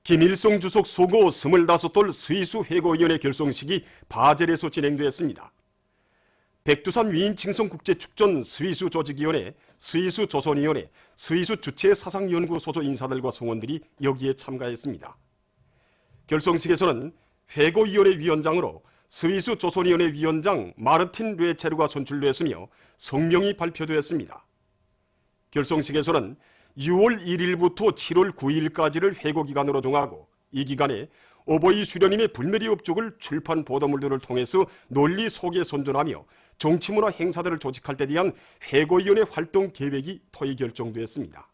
김일성 주석 소고 25돌 스위수 회고위원회 결성식이 바젤에서 진행되었습니다. 백두산 위인칭성 국제축전 스위수 조직위원회, 스위수 조선위원회, 스위수 주체 사상연구소조 인사들과 성원들이 여기에 참가했습니다. 결성식에서는 회고위원회 위원장으로 스위수 조선위원회 위원장 마르틴 르에체르가 선출됐으며 성명이 발표되었습니다. 결성식에서는 6월 1일부터 7월 9일까지를 회고기간으로 정하고 이 기간에 오보이 수련님의 불멸의 업적을 출판 보도물들을 통해서 논리 소개 선전하며 정치문화 행사들을 조직할 때 대한 회고위원회 활동 계획이 토의 결정되었습니다.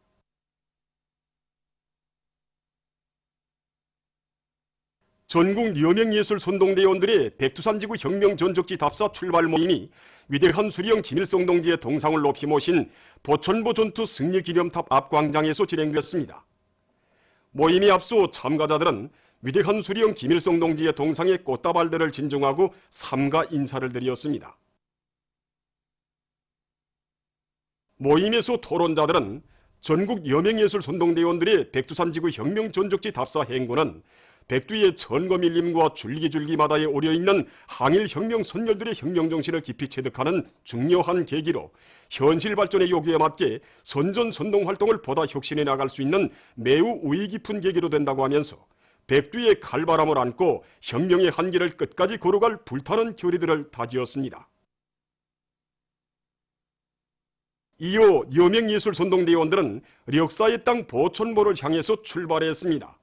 전국 여명예술선동대원들의 백두산지구 혁명전적지 답사 출발 모임이 위대한 수령 김일성 동지의 동상을 높이 모신 보천보 전투 승리기념탑 앞 광장에서 진행됐습니다. 모임에 앞서 참가자들은 위대한 수령 김일성 동지의 동상에 꽃다발들을 진정하고 삼가 인사를 드렸습니다. 모임에서 토론자들은 전국 여명예술선동대원들의 백두산지구 혁명전적지 답사 행군은 백두의 천거밀림과 줄기줄기마다에 오려있는 항일혁명 선열들의 혁명정신을 깊이 체득하는 중요한 계기로 현실 발전의 요구에 맞게 선전선동활동을 보다 혁신해 나갈 수 있는 매우 우위 깊은 계기로 된다고 하면서 백두의 칼바람을 안고 혁명의 한계를 끝까지 걸어갈 불타는 결의들을 다지었습니다. 이어 여명예술선동대원들은 역사의 땅 보천보를 향해서 출발했습니다.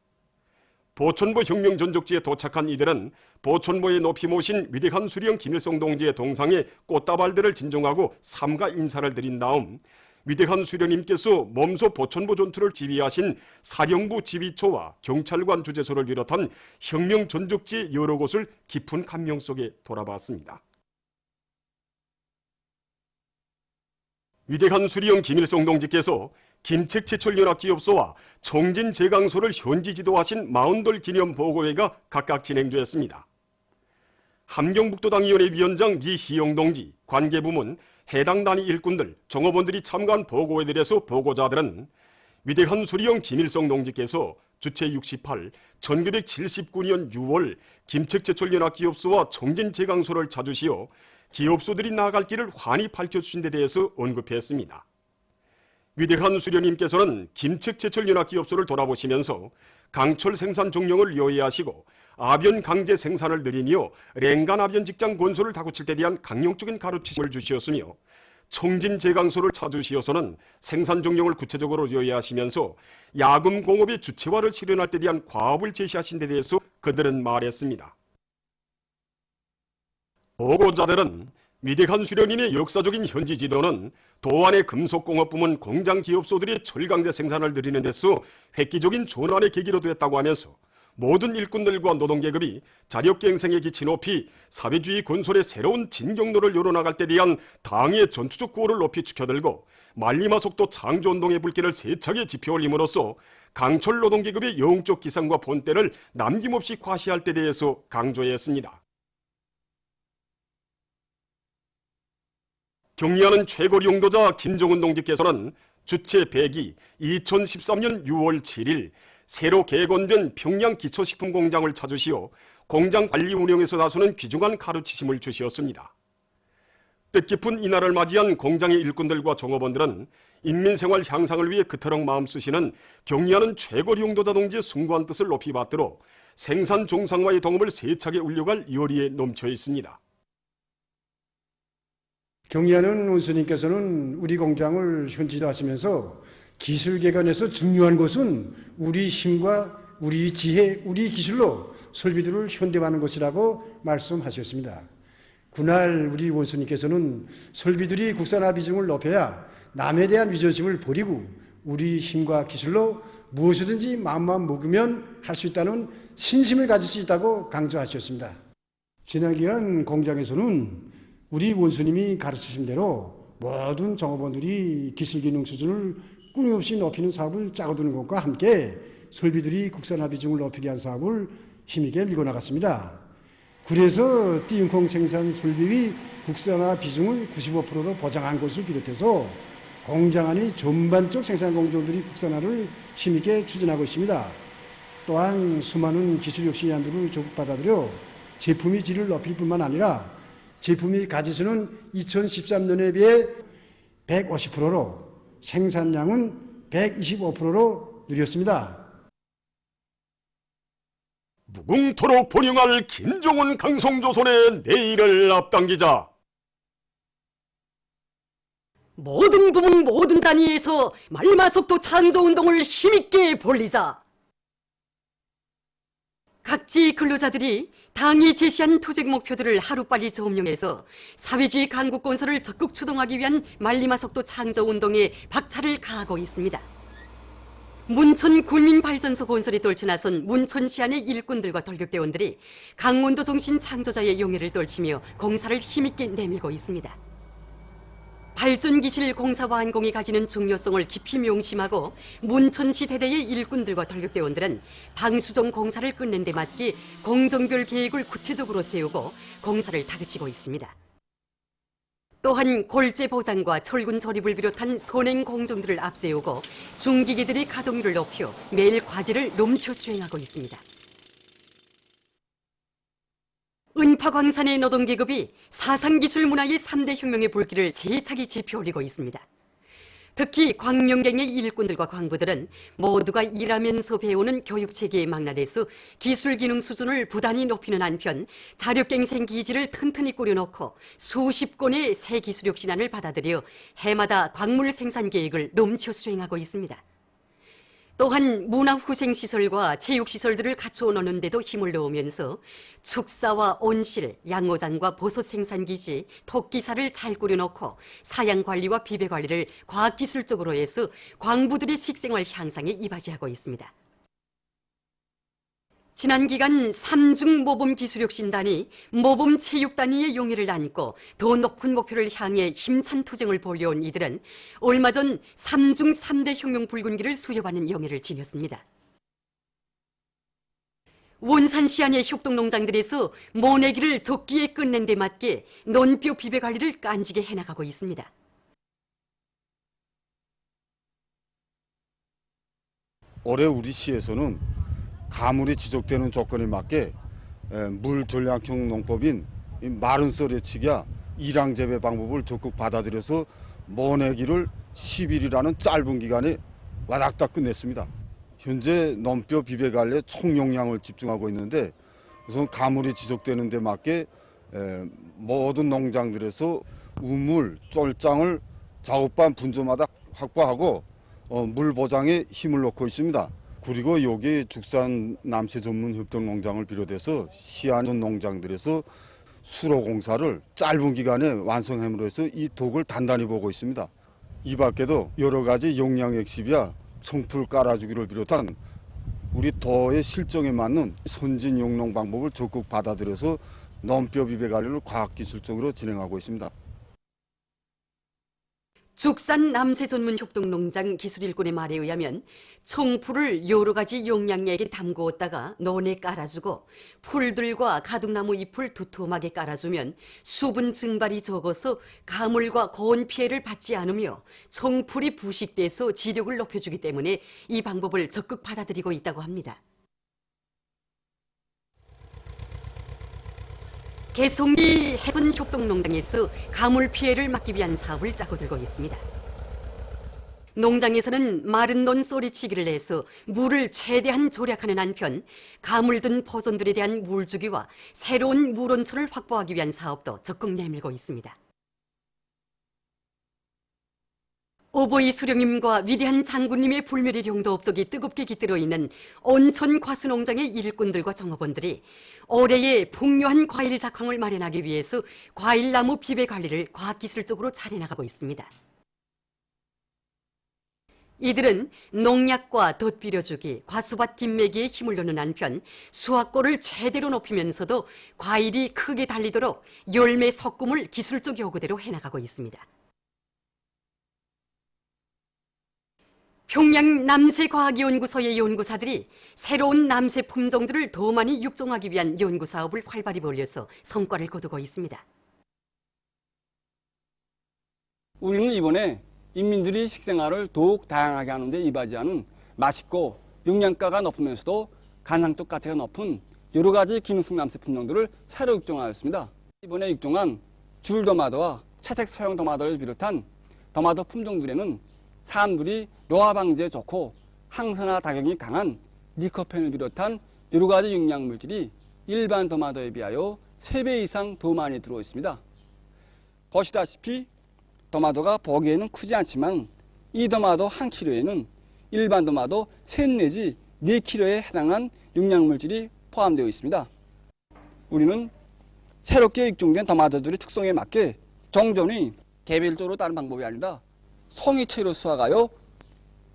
보천보 혁명전적지에 도착한 이들은 보천보에 높이 모신 위대한 수령 김일성 동지의 동상에 꽃다발들을 진정하고 삼가 인사를 드린 다음 위대한 수령님께서 몸소 보천보 전투를 지휘하신 사령부 지휘초와 경찰관 주재소를 비롯한 혁명전적지의 여러 곳을 깊은 감명 속에 돌아봤습니다. 위대한 수령 김일성 동지께서 김책제철연합기업소와 청진제강소를 현지 지도하신 40돌 기념보고회가 각각 진행되었습니다. 함경북도당위원회 위원장 이희영 동지, 관계부문, 해당 단위 일꾼들, 종업원들이 참가한 보고회들에서 보고자들은 위대한 수령 김일성 동지께서 주체 68, 1979년 6월 김책제철연합기업소와 청진제강소를 찾으시어 기업소들이 나아갈 길을 환히 밝혀주신 데 대해서 언급했습니다. 위대한 수령님께서는 김책제철연합기업소를 돌아보시면서 강철 생산 종령을 요해하시고 아변 강제 생산을 늘리며 랭간 아변 직장 건설을 다구칠 때 대한 강령적인 가르치심을 주시었으며 청진제강소를 찾으시어서는 생산 종령을 구체적으로 요해하시면서 야금 공업의 주체화를 실현할 때 대한 과업을 제시하신 데 대해서 그들은 말했습니다. 보고자들은 위대한 수령님의 역사적인 현지 지도는 도안의 금속공업부문 공장기업소들이 철강제 생산을 늘리는 데서 획기적인 전환의 계기로 되었다고 하면서 모든 일꾼들과 노동계급이 자력갱생의 기치 높이 사회주의 건설의 새로운 진경로를 열어나갈 때 대한 당의 전투적 구호를 높이 축혀들고 말리마속도 창조운동의 불길을 세차게 지펴올림으로써 강철 노동계급의 영적 기상과 본때를 남김없이 과시할 때 대해서 강조했습니다. 경의하는 최고 용도자 김정은 동지께서는 주체 100기 2013년 6월 7일 새로 개건된 평양 기초식품공장을 찾으시어 공장 관리 운영에서 나서는 귀중한 가르치심을 주시었습니다. 뜻깊은 이날을 맞이한 공장의 일꾼들과 종업원들은 인민생활 향상을 위해 그토록 마음 쓰시는 경의하는 최고 용도자 동지의 숭고한 뜻을 높이 받들어 생산 정상화의 동업을 세차게 울려갈 열의에 넘쳐 있습니다. 경의하는 원수님께서는 우리 공장을 현지화하시면서 기술 개간에서 중요한 것은 우리 힘과 우리 지혜, 우리 기술로 설비들을 현대화하는 것이라고 말씀하셨습니다. 그날 우리 원수님께서는 설비들이 국산화 비중을 높여야 남에 대한 위조심을 버리고 우리 힘과 기술로 무엇이든지 마음만 먹으면 할 수 있다는 신심을 가질 수 있다고 강조하셨습니다. 지난 기간 공장에서는 우리 원수님이 가르치신 대로 모든 종업원들이 기술기능 수준을 끊임없이 높이는 사업을 짜고드는 것과 함께 설비들이 국산화 비중을 높이게 한 사업을 힘있게 밀고 나갔습니다. 그래서 띠용콩 생산 설비의 국산화 비중을 95%로 보장한 것을 비롯해서 공장 안의 전반적 생산 공정들이 국산화를 힘있게 추진하고 있습니다. 또한 수많은 기술 혁신안들을 적극 받아들여 제품의 질을 높일 뿐만 아니라 제품의 가지수는 2013년에 비해 150%로 생산량은 125%로 늘었습니다. 무궁토록 번영할 김정은 강성조선의 내일을 앞당기자 모든 부문 모든 단위에서 말마속도 창조운동을 힘있게 벌리자. 각지 근로자들이 당이 제시한 투쟁 목표들을 하루빨리 점령해서 사회주의 강국 건설을 적극 추동하기 위한 말리마속도 창조운동에 박차를 가하고 있습니다. 문천 군민발전소 건설에 떨쳐나선 문천 시안의 일꾼들과 돌격대원들이 강원도 정신 창조자의 용해를 떨치며 공사를 힘있게 내밀고 있습니다. 발전기실 공사 완공이 가지는 중요성을 깊이 명심하고 문천시 대대의 일꾼들과 돌격대원들은 방수정 공사를 끝낸 데 맞게 공정별 계획을 구체적으로 세우고 공사를 다그치고 있습니다. 또한 골재 보상과 철군 조립을 비롯한 선행 공정들을 앞세우고 중기계들의 가동률을 높여 매일 과제를 넘쳐 수행하고 있습니다. 은파광산의 노동계급이 사상기술 문화의 3대 혁명의 불길을 세차게 지펴올리고 있습니다. 특히 광명경의 일꾼들과 광부들은 모두가 일하면서 배우는 교육체계의 망라돼서 기술 기능 수준을 부단히 높이는 한편 자력갱생 기지를 튼튼히 꾸려놓고 수십 건의 새 기술 혁신안을 받아들여 해마다 광물 생산 계획을 넘쳐 수행하고 있습니다. 또한 문화후생시설과 체육시설들을 갖추어 놓는 데도 힘을 넣으면서 축사와 온실, 양호장과 버섯 생산기지, 토끼사를 잘 꾸려놓고 사양관리와 비배관리를 과학기술적으로 해서 광부들의 식생활 향상에 이바지하고 있습니다. 지난 기간 3중 모범기술혁신단이 모범체육단위의 용의를 안고 더 높은 목표를 향해 힘찬 투쟁을 벌여온 이들은 얼마 전 3중 3대 혁명 붉은기를 수여받는 영예를 지녔습니다. 원산 시안의 협동농장들에서 모내기를 적기에 끝낸 데 맞게 논뼈 비배 관리를 깐지게 해나가고 있습니다. 올해 우리 시에서는 가물이 지속되는 조건에 맞게 물 전략형 농법인 마른 썰어치기와 이랑 재배 방법을 적극 받아들여서 모내기를 10일이라는 짧은 기간에 와닥닥 끝냈습니다. 현재 논뼈 비배 관리에 총용량을 집중하고 있는데 우선 가물이 지속되는 데 맞게 모든 농장들에서 우물, 쫄장을 작업반 분조마다 확보하고 물 보장에 힘을 놓고 있습니다. 그리고 여기 죽산 남새 전문 협동 농장을 비롯해서 시안 농장들에서 수로 공사를 짧은 기간에 완성함으로 해서 이 덕을 단단히 보고 있습니다. 이 밖에도 여러 가지 용량 액십이야 청풀 깔아주기를 비롯한 우리 도의 실정에 맞는 선진 용농 방법을 적극 받아들여서 논뼈 비배 관리를 과학기술적으로 진행하고 있습니다. 죽산 남새 전문 협동농장 기술일꾼의 말에 의하면 청풀을 여러 가지 용량에 담그었다가 논에 깔아주고 풀들과 가둑나무 잎을 두툼하게 깔아주면 수분 증발이 적어서 가물과 고온 피해를 받지 않으며 청풀이 부식돼서 지력을 높여주기 때문에 이 방법을 적극 받아들이고 있다고 합니다. 개송기 해선협동농장에서 가물 피해를 막기 위한 사업을 짜고 들고 있습니다. 농장에서는 마른 논 쏘리치기를 해서 물을 최대한 절약하는 한편 가물 든 포존들에 대한 물주기와 새로운 물원초를 확보하기 위한 사업도 적극 내밀고 있습니다. 오보이 수령님과 위대한 장군님의 불멸의 용도 업적이 뜨겁게 깃들어 있는 온천 과수농장의 일꾼들과 정업원들이 올해의 풍요한 과일 작황을 마련하기 위해서 과일나무 비배 관리를 과학기술적으로 잘해나가고 있습니다. 이들은 농약과 덧비려주기, 과수밭 김매기에 힘을 넣는 한편 수확골을 최대로 높이면서도 과일이 크게 달리도록 열매 섞음을 기술적 요구대로 해나가고 있습니다. 평양 남새과학연구소의 연구사들이 새로운 남새 품종들을 더 많이 육종하기 위한 연구 사업을 활발히 벌여서 성과를 거두고 있습니다. 우리는 이번에 인민들이 식생활을 더욱 다양하게 하는 데 이바지하는 맛있고 영양가가 높으면서도 간상도 가치가 높은 여러 가지 기능성 남새 품종들을 새로 육종하였습니다. 이번에 육종한 줄도마도와 채색 소형 도마도를 비롯한 도마도 품종들에는 사람들이 노화 방지에 좋고 항산화 작용이 강한 니코펜을 비롯한 여러 가지 영양 물질이 일반 도마도에 비하여 3배 이상 더 많이 들어 있습니다. 보시다시피 도마도가 보기에는 크지 않지만 이 도마도 1kg에는 일반 도마도 3 내지 4kg에 해당한 영양물질이 포함되어 있습니다. 우리는 새롭게 육종된 도마도들의 특성에 맞게 정전이 개별적으로 따른 방법이 아니라 송이체로 수확하여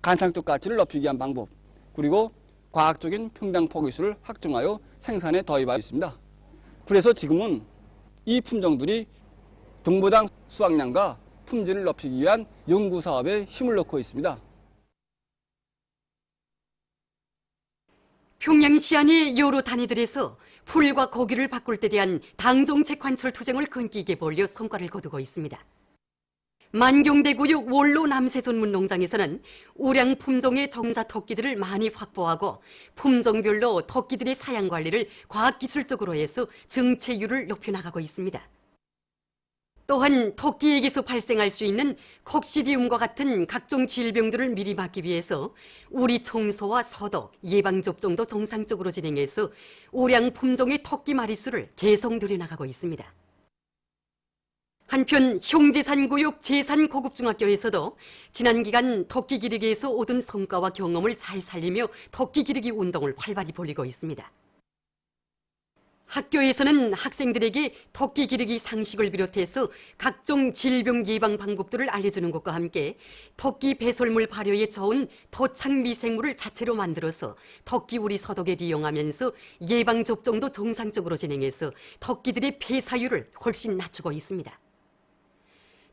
간상도 가치를 높이기 위한 방법, 그리고 과학적인 평당 포기수를 확정하여 생산에 도입하고 있습니다. 그래서 지금은 이 품종들이 동부당 수확량과 품질을 높이기 위한 연구사업에 힘을 넣고 있습니다. 평양시 안의 여러 단위들에서 풀과 고기를 바꿀 때 대한 당정책 관철 투쟁을 끈기 있게 벌여 성과를 거두고 있습니다. 만경대구역 원로 남새 전문 농장에서는 우량 품종의 정자 토끼들을 많이 확보하고 품종별로 토끼들의 사양 관리를 과학기술적으로 해서 증체율을 높여나가고 있습니다. 또한 토끼에게서 발생할 수 있는 콕시디움과 같은 각종 질병들을 미리 막기 위해서 우리 청소와 소독, 예방접종도 정상적으로 진행해서 우량 품종의 토끼 마리수를 계속 늘려나가고 있습니다. 한편 형제산구역 제산고급중학교에서도 지난 기간 토끼 기르기에서 얻은 성과와 경험을 잘 살리며 토끼 기르기 운동을 활발히 벌이고 있습니다. 학교에서는 학생들에게 토끼 기르기 상식을 비롯해서 각종 질병 예방 방법들을 알려주는 것과 함께 토끼 배설물 발효에 좋은 토착 미생물을 자체로 만들어서 토끼 우리 소독에 이용하면서 예방접종도 정상적으로 진행해서 토끼들의 폐사율을 훨씬 낮추고 있습니다.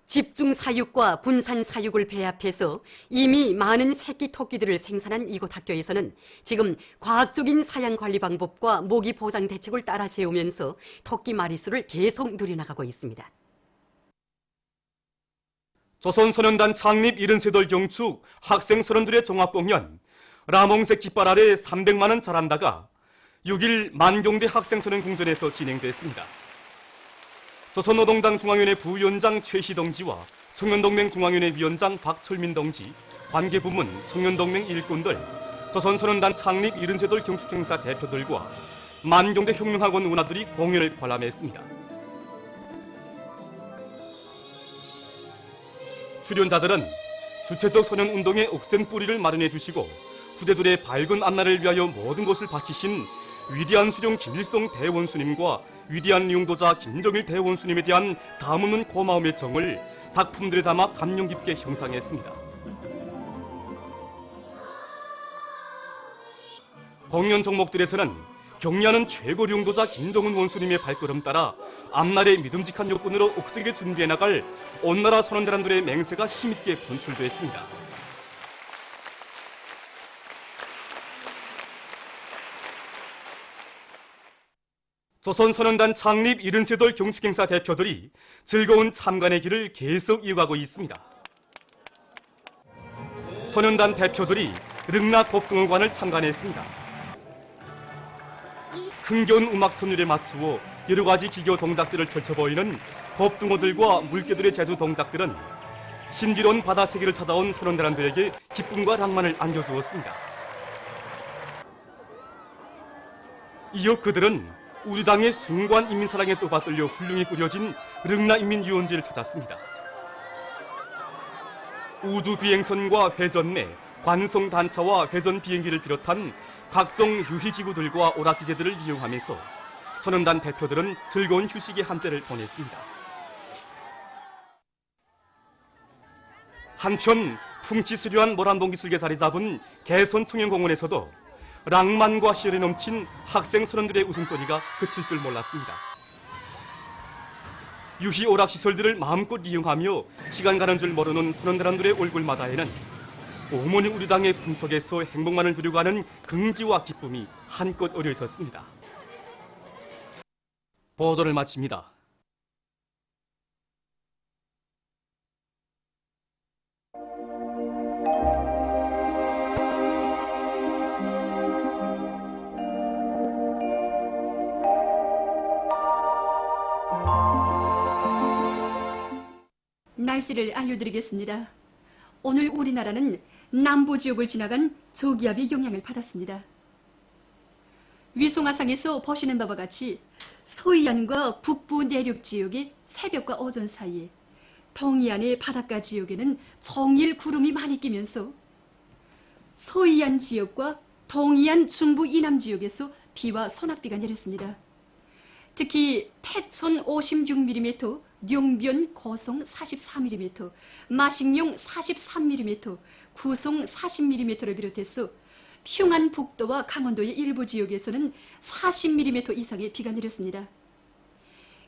집중 사육과 분산 사육을 배합해서 이미 많은 새끼 토끼들을 생산한 이곳 학교에서는 지금 과학적인 사양 관리 방법과 모기 보장 대책을 따라 세우면서 토끼 마리수를 계속 늘려나가고 있습니다. 조선소년단 창립 73돌 경축 학생 선원들의 종합공연 라몽새 깃발 아래 300만 원 잘한다가 6일 만경대 학생소년 궁전에서 진행됐습니다. 조선노동당 중앙위원회 부위원장 최시 동지와 청년동맹 중앙위원회 위원장 박철민 동지, 관계부문, 청년동맹 일꾼들, 조선소년단 창립 73돌 경축행사 대표들과 만경대 혁명학원 운하들이 공연을 관람했습니다. 출연자들은 주체적 소년운동의 억센 뿌리를 마련해 주시고 후대들의 밝은 앞날을 위하여 모든 것을 바치신 위대한 수령 김일성 대원수님과 위대한 용도자 김정일 대원수님에 대한 담없는 고마움의 정을 작품들에 담아 감명 깊게 형상했습니다. 공연 종목들에서는 경리하는 최고 용도자 김정은 원수님의 발걸음 따라 앞날의 믿음직한 요건으로 억세게 준비해 나갈 온나라 선원대란들의 맹세가 힘있게 분출됐습니다. 조선소년단 창립 73돌 경축행사 대표들이 즐거운 참관의 길을 계속 이어가고 있습니다. 소년단 대표들이 릉나 법등어관을 참관했습니다. 흥겨운 음악 선율에 맞추어 여러 가지 기교 동작들을 펼쳐 보이는 법등어들과 물개들의 제주 동작들은 신비로운 바다 세계를 찾아온 소년단들에게 기쁨과 낭만을 안겨주었습니다. 이어 그들은 우리 당의 숭고한 인민사랑에 또 받들려 훌륭히 꾸려진 릉나인민유원지를 찾았습니다. 우주비행선과 회전내, 관성단차와 회전비행기를 비롯한 각종 유희기구들과 오락기계들을 이용하면서 소년단 대표들은 즐거운 휴식의 한때를 보냈습니다. 한편 풍치수려한 모란봉기슭에 자리 잡은 개선청년공원에서도 낭만과 시열에 넘친 학생 선원들의 웃음소리가 그칠 줄 몰랐습니다. 유희 오락시설들을 마음껏 이용하며 시간 가는 줄 모르는 선원들의 얼굴마다에는 어머니 우리 당의 품속에서 행복만을 누리고 가는 긍지와 기쁨이 한껏 어려 있었습니다. 보도를 마칩니다. 날씨를 알려드리겠습니다. 오늘 우리나라는 남부 지역을 지나간 저기압의 영향을 받았습니다. 위성화상에서 보시는 바와 같이 소이안과 북부 내륙 지역의 새벽과 오전 사이에, 동해안의 바닷가 지역에는 종일 구름이 많이 끼면서 소이안 지역과 동해안 중부 이남 지역에서 비와 소낙비가 내렸습니다. 특히 태촌 56mm, 용변 고성 44mm, 마식령 43mm, 구송 40mm를 비롯해서 평안북도와 강원도의 일부 지역에서는 40mm 이상의 비가 내렸습니다.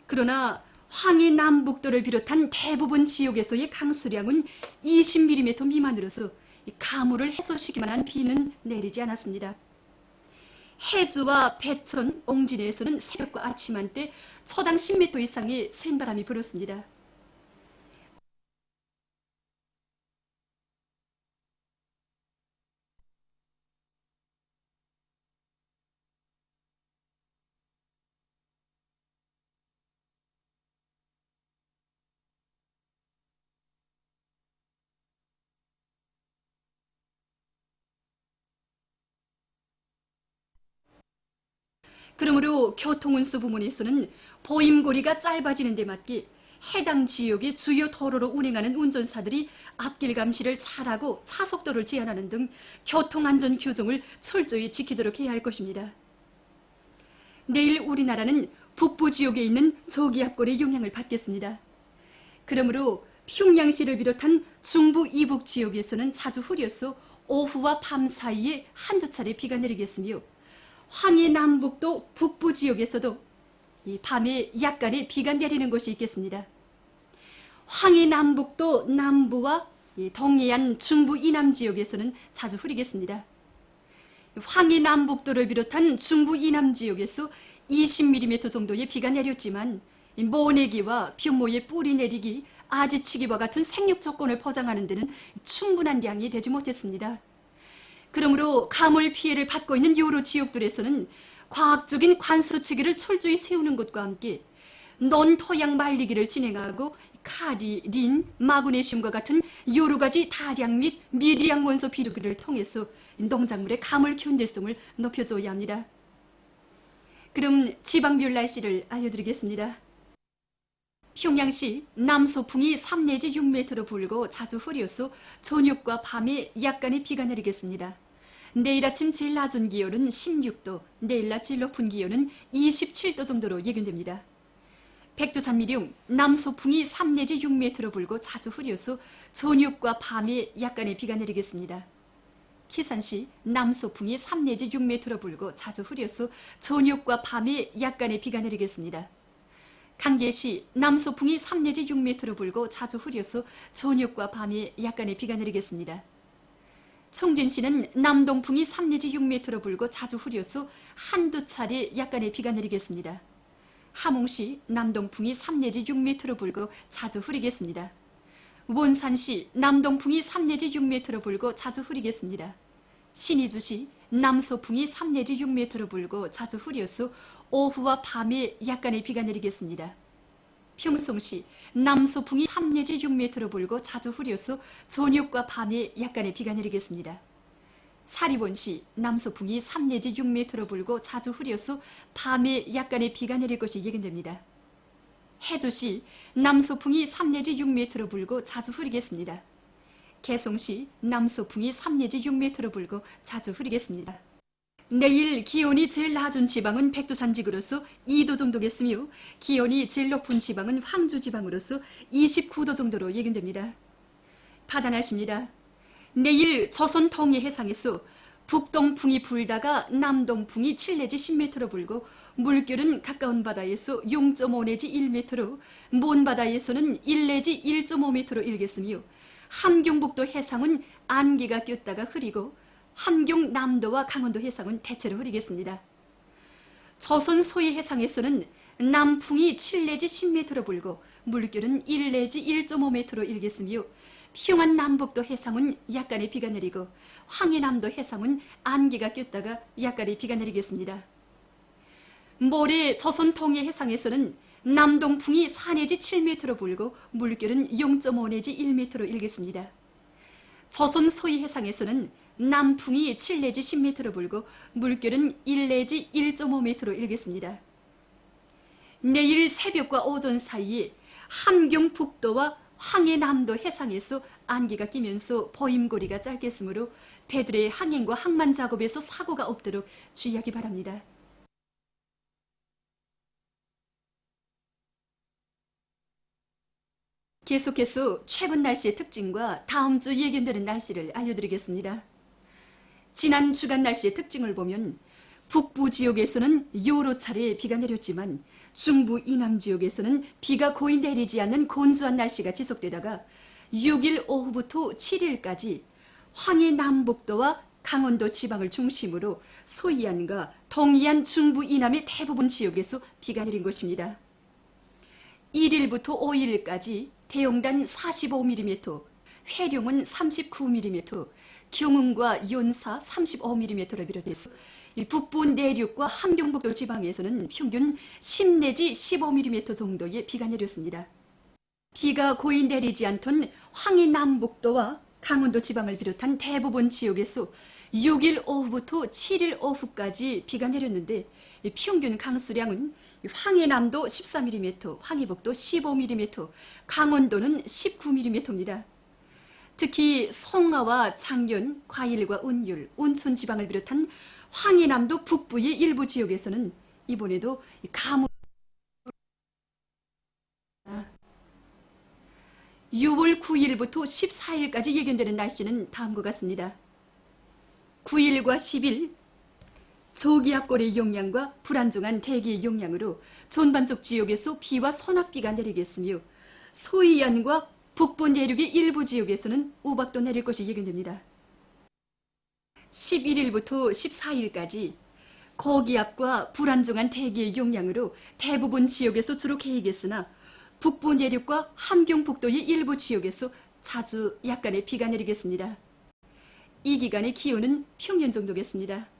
그러나 황해 남북도를 비롯한 대부분 지역에서의 강수량은 20mm 미만으로서 가물을 해소시키만 한 비는 내리지 않았습니다. 해주와 배천, 옹진에서는 새벽과 아침 한때 초당 10m 이상의 센 바람이 불었습니다. 그러므로 교통운수 부문에서는 보임고리가 짧아지는 데 맞게 해당 지역의 주요 도로로 운행하는 운전사들이 앞길 감시를 잘하고 차속도를 제한하는 등 교통안전 규정을 철저히 지키도록 해야 할 것입니다. 내일 우리나라는 북부 지역에 있는 저기압골의 영향을 받겠습니다. 그러므로 평양시를 비롯한 중부 이북 지역에서는 자주 흐려서 오후와 밤 사이에 한두 차례 비가 내리겠으며, 황해 남북도 북부 지역에서도 밤에 약간의 비가 내리는 곳이 있겠습니다. 황해 남북도 남부와 동해안 중부 이남 지역에서는 자주 흐리겠습니다. 황해 남북도를 비롯한 중부 이남 지역에서 20mm 정도의 비가 내렸지만 모내기와 벼모의 뿌리 내리기, 아지치기와 같은 생육 조건을 포장하는 데는 충분한 양이 되지 못했습니다. 그러므로 가물 피해를 받고 있는 여러 지역들에서는 과학적인 관수체계를 철저히 세우는 것과 함께 논토양 말리기를 진행하고 카리, 린, 마그네슘과 같은 여러 가지 다량 및 미리양 원소 비료기를 통해서 농작물의 가물 견딜성을 높여줘야 합니다. 그럼 지방별 날씨를 알려드리겠습니다. 평양시 남소풍이 3 내지 6m로 불고 자주 흐려서 저녁과 밤에 약간의 비가 내리겠습니다. 내일 아침 제일 낮은 기온은 16도, 내일 낮 제일 높은 기온은 27도 정도로 예견됩니다. 백두산미령 남소풍이 3 내지 6m로 불고 자주 흐려서 저녁과 밤에 약간의 비가 내리겠습니다. 키산시 남소풍이 3 내지 6m로 불고 자주 흐려서 저녁과 밤에 약간의 비가 내리겠습니다. 강계시 남소풍이 3 내지 6m로 불고 자주 흐려서 저녁과 밤에 약간의 비가 내리겠습니다. 총진시는 남동풍이 3 내지 6m로 불고 자주 흐려서 한두 차례 약간의 비가 내리겠습니다. 함흥시 남동풍이 3 내지 6m로 불고 자주 흐리겠습니다. 원산시 남동풍이 3 내지 6m로 불고 자주 흐리겠습니다. 신의주시 남소풍이 3 내지 6m로 불고 자주 흐려서 오후와 밤에 약간의 비가 내리겠습니다. 평송시 남소풍이 3 내지 6m로 불고 자주 흐려서 저녁과 밤에 약간의 비가 내리겠습니다. 사리본시 남소풍이 3 내지 6m로 불고 자주 흐려서 밤에 약간의 비가 내릴 것이 예견됩니다. 해조시 남소풍이 3 내지 6m로 불고 자주 흐리겠습니다. 개송시 남소풍이 3 내지 6m로 불고 자주 흐리겠습니다. 내일 기온이 제일 낮은 지방은 백두산지구로서 2도 정도겠으며, 기온이 제일 높은 지방은 황주지방으로서 29도 정도로 예견됩니다. 바다 날씨입니다. 내일 조선 동해 해상에서 북동풍이 불다가 남동풍이 7 내지 10m로 불고, 물결은 가까운 바다에서 0.5 내지 1m로, 먼 바다에서는 1 내지 1.5m로 일겠으며, 함경북도 해상은 안개가 꼈다가 흐리고 함경 남도와 강원도 해상은 대체로 흐리겠습니다. 조선 소해 해상에서는 남풍이 7 내지 10m로 불고 물결은 1 내지 1.5m로 일겠으며, 평안 남북도 해상은 약간의 비가 내리고 황해남도 해상은 안개가 꼈다가 약간의 비가 내리겠습니다. 모레 조선 동해 해상에서는 남동풍이 4 내지 7m로 불고 물결은 0.5 내지 1m로 일겠습니다. 조선 소위 해상에서는 남풍이 7 내지 10m로 불고 물결은 1 내지 1.5m로 일겠습니다. 내일 새벽과 오전 사이에 함경북도와 황해남도 해상에서 안개가 끼면서 보임고리가 짧겠으므로 배들의 항행과 항만 작업에서 사고가 없도록 주의하기 바랍니다. 계속해서 최근 날씨의 특징과 다음 주 예견되는 날씨를 알려드리겠습니다. 지난 주간 날씨의 특징을 보면 북부 지역에서는 여러 차례 비가 내렸지만 중부 이남 지역에서는 비가 거의 내리지 않는 건조한 날씨가 지속되다가 6일 오후부터 7일까지 황해 남북도와 강원도 지방을 중심으로 소이안과 동이안 중부 이남의 대부분 지역에서 비가 내린 것입니다. 1일부터 5일까지 대용단 45mm, 회룡은 39mm, 경흥과 연사 35mm를 비롯해서 북부 내륙과 함경북도 지방에서는 평균 10 내지 15mm 정도의 비가 내렸습니다. 비가 거의 내리지 않던 황해 남북도와 강원도 지방을 비롯한 대부분 지역에서 6일 오후부터 7일 오후까지 비가 내렸는데 평균 강수량은 황해남도 14mm, 황해북도 15mm, 강원도는 19mm입니다. 특히 송화와 장년, 과일과 운율, 온천 지방을 비롯한 황해남도 북부의 일부 지역에서는 이번에도 가뭄 6월 9일부터 14일까지 예견되는 날씨는 다음과 같습니다. 9일과 10일 저기압골의 영향과 불안정한 대기의 영향으로 전반적 지역에서 비와 소낙비가 내리겠으며 소이안과 북부 내륙의 일부 지역에서는 우박도 내릴 것이 예견됩니다. 11일부터 14일까지 고기압과 불안정한 대기의 영향으로 대부분 지역에서 주로 개이겠으나 북부 내륙과 함경북도의 일부 지역에서 자주 약간의 비가 내리겠습니다. 이 기간의 기온은 평년 정도겠습니다.